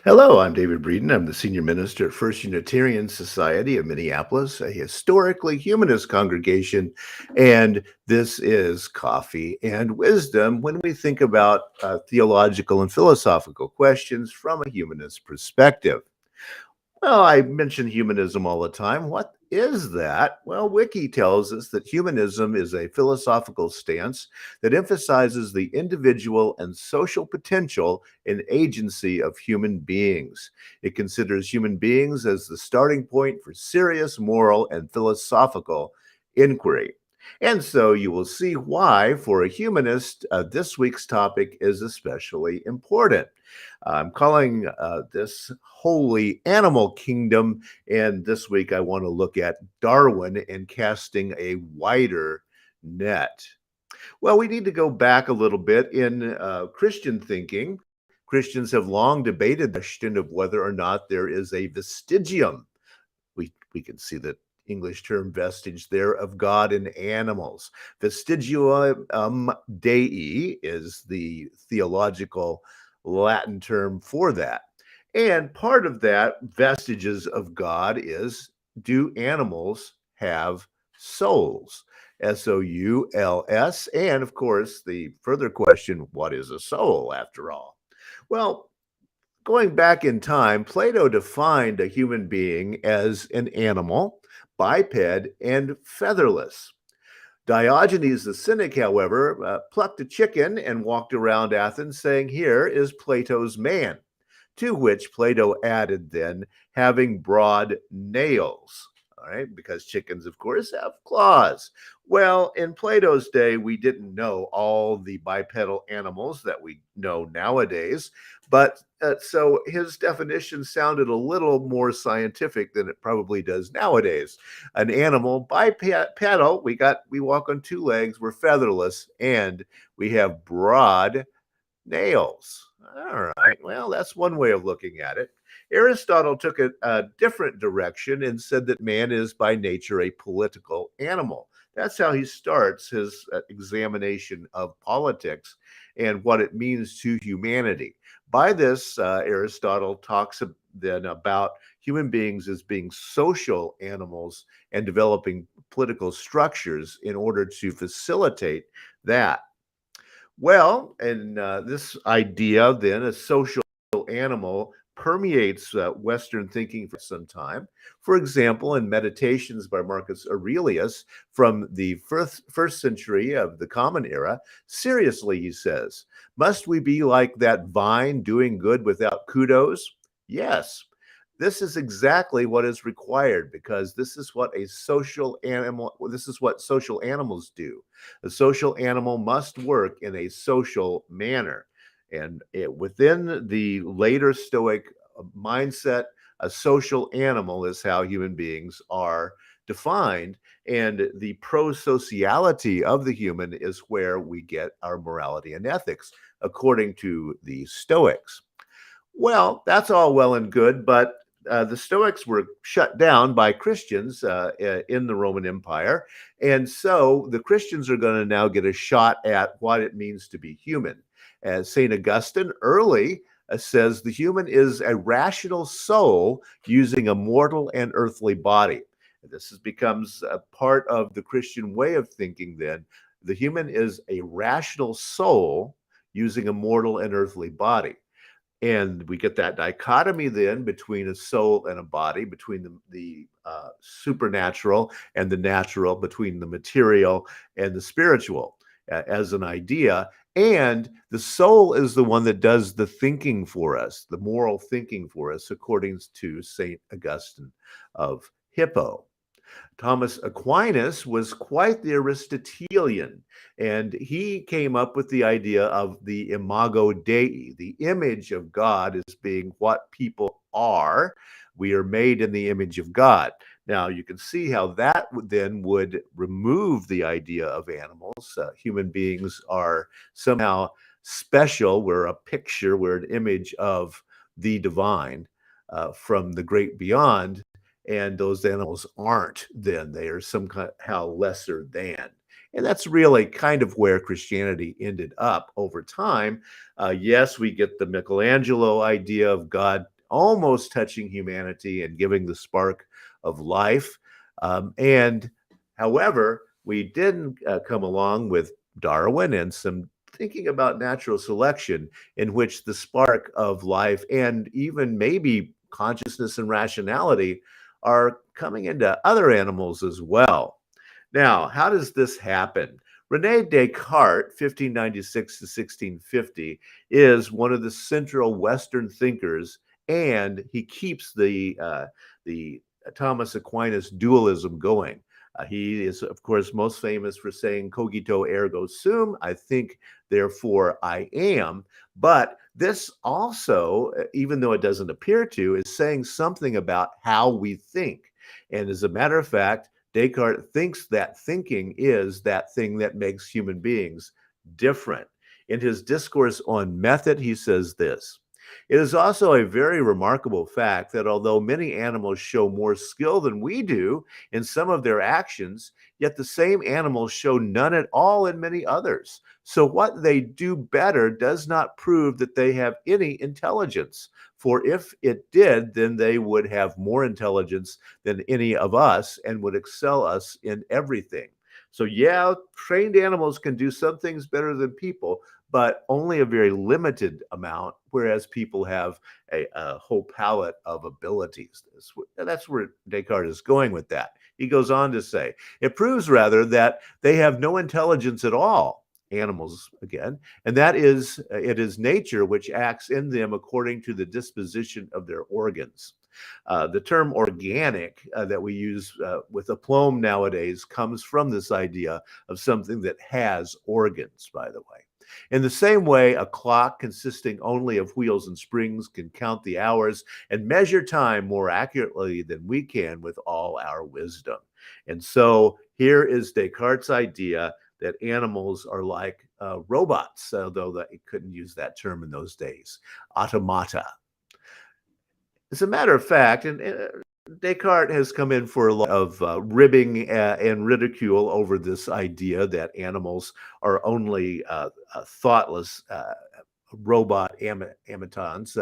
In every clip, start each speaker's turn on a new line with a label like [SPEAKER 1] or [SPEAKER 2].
[SPEAKER 1] Hello, I'm David Breeden. I'm the senior minister at First Unitarian Society of Minneapolis, a historically humanist congregation. And this is Coffee and Wisdom when we think about theological and philosophical questions from a humanist perspective. Well, I mention humanism all the time. What is that? Well, Wiki tells us that humanism is a philosophical stance that emphasizes the individual and social potential and agency of human beings. It considers human beings as the starting point for serious moral and philosophical inquiry. And so you will see why, for a humanist, this week's topic is especially important. I'm calling this Holy Animal Kingdom. And this week I want to look at Darwin and casting a wider net. Well, we need to go back a little bit in Christian thinking. Christians have long debated the question of whether or not there is a vestigium. We can see the English term vestige there of God in animals. Vestigium Dei is the theological Latin term for that. And part of that, vestiges of God, is do animals have souls? Souls. And of course, the further question, what is a soul after all? Well, going back in time, Plato defined a human being as an animal, biped, and featherless. Diogenes the Cynic, however, plucked a chicken and walked around Athens saying, "Here is Plato's man." To which Plato added, then, having broad nails. All right, because chickens, of course, have claws. Well, in Plato's day, we didn't know all the bipedal animals that we know nowadays, but so his definition sounded a little more scientific than it probably does nowadays. An animal bipedal, we walk on two legs, we're featherless, and we have broad nails. All right. Well, that's one way of looking at it. Aristotle took a different direction and said that man is by nature a political animal. That's how he starts his examination of politics and what it means to humanity. By this, Aristotle talks then about human beings as being social animals and developing political structures in order to facilitate that. Well, and this idea, then, a social animal, permeates Western thinking for some time. For example, in Meditations by Marcus Aurelius from the first century of the Common Era, seriously, he says, must we be like that vine doing good without kudos? Yes. This is exactly what is required because this is what social animals do. A social animal must work in a social manner. And within the later Stoic mindset, a social animal is how human beings are defined. And the pro-sociality of the human is where we get our morality and ethics, according to the Stoics. Well, that's all well and good, but the Stoics were shut down by Christians in the Roman Empire. And so the Christians are going to now get a shot at what it means to be human. As St. Augustine early says, the human is a rational soul using a mortal and earthly body. Becomes a part of the Christian way of thinking then. The human is a rational soul using a mortal and earthly body. And we get that dichotomy then between a soul and a body, between the supernatural and the natural, between the material and the spiritual as an idea. And the soul is the one that does the thinking for us, the moral thinking for us, according to St. Augustine of Hippo. Thomas Aquinas was quite the Aristotelian, and he came up with the idea of the imago Dei, the image of God as being what people are. We are made in the image of God. Now, you can see how that would remove the idea of animals. Human beings are somehow special. We're a picture, we're an image of the divine from the great beyond, and those animals aren't, then they are somehow lesser than. And that's really kind of where Christianity ended up over time. Yes, we get the Michelangelo idea of God almost touching humanity and giving the spark of life. And however, we didn't come along with Darwin and some thinking about natural selection, in which the spark of life and even maybe consciousness and rationality are coming into other animals as well. Now, how does this happen? Rene Descartes, 1596 to 1650, is one of the central Western thinkers, and he keeps the Thomas Aquinas dualism going. He is, of course, most famous for saying cogito ergo sum, I think, therefore I am. But this also, even though it doesn't appear to, is saying something about how we think. And as a matter of fact, Descartes thinks that thinking is that thing that makes human beings different. In his discourse on method, he says this: "It is also a very remarkable fact that although many animals show more skill than we do in some of their actions, yet the same animals show none at all in many others. So what they do better does not prove that they have any intelligence. For if it did, then they would have more intelligence than any of us and would excel us in everything." So, yeah, trained animals can do some things better than people, but only a very limited amount, whereas people have a whole palette of abilities. That's where Descartes is going with that. He goes on to say, it proves rather that they have no intelligence at all, animals again, and that is, it is nature which acts in them according to the disposition of their organs. The term organic that we use with aplomb nowadays comes from this idea of something that has organs, by the way. In the same way, a clock consisting only of wheels and springs can count the hours and measure time more accurately than we can with all our wisdom. And so here is Descartes' idea that animals are like robots, although they couldn't use that term in those days, automata. As a matter of fact, and Descartes has come in for a lot of ribbing and ridicule over this idea that animals are only thoughtless robot amatons.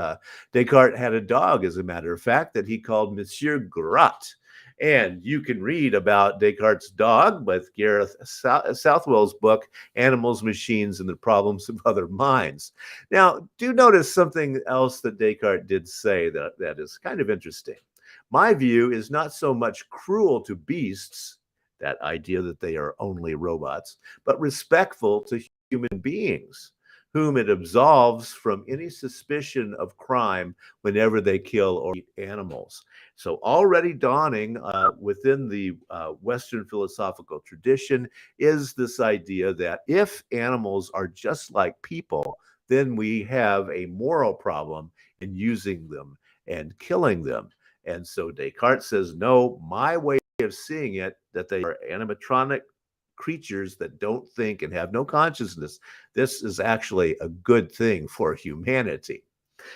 [SPEAKER 1] Descartes had a dog, as a matter of fact, that he called Monsieur Grat. And you can read about Descartes' dog with Gareth Southwell's book, Animals, Machines, and the Problems of Other Minds. Now, do notice something else that Descartes did say that is kind of interesting. My view is not so much cruel to beasts, that idea that they are only robots, but respectful to human beings, whom it absolves from any suspicion of crime whenever they kill or eat animals. So, already dawning within the Western philosophical tradition is this idea that if animals are just like people, then we have a moral problem in using them and killing them. And so Descartes says, no, my way of seeing it, that they are animatronic creatures that don't think and have no consciousness, this is actually a good thing for humanity.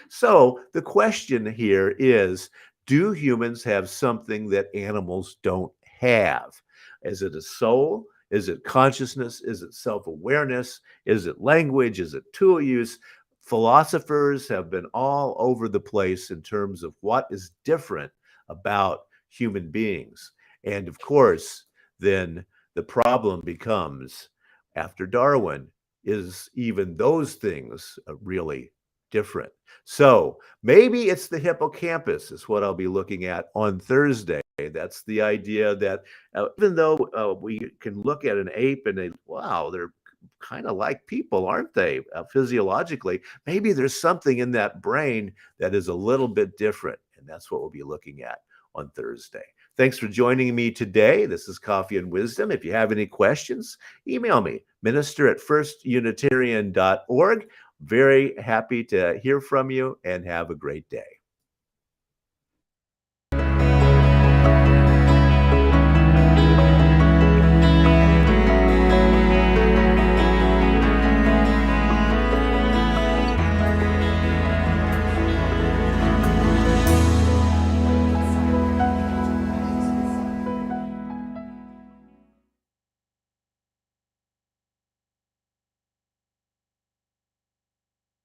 [SPEAKER 1] So the question here is, do humans have something that animals don't have? Is it a soul? Is it consciousness? Is it self-awareness? Is it language? Is it tool use? Philosophers have been all over the place in terms of what is different about human beings. And of course, then the problem becomes, after Darwin, is even those things really different? So maybe it's the hippocampus is what I'll be looking at on Thursday. That's the idea that even though we can look at an ape and wow, they're kind of like people, aren't they? Physiologically, maybe there's something in that brain that is a little bit different. And that's what we'll be looking at on Thursday. Thanks for joining me today. This is Coffee and Wisdom. If you have any questions, email me, minister@firstunitarian.org. Very happy to hear from you, and have a great day.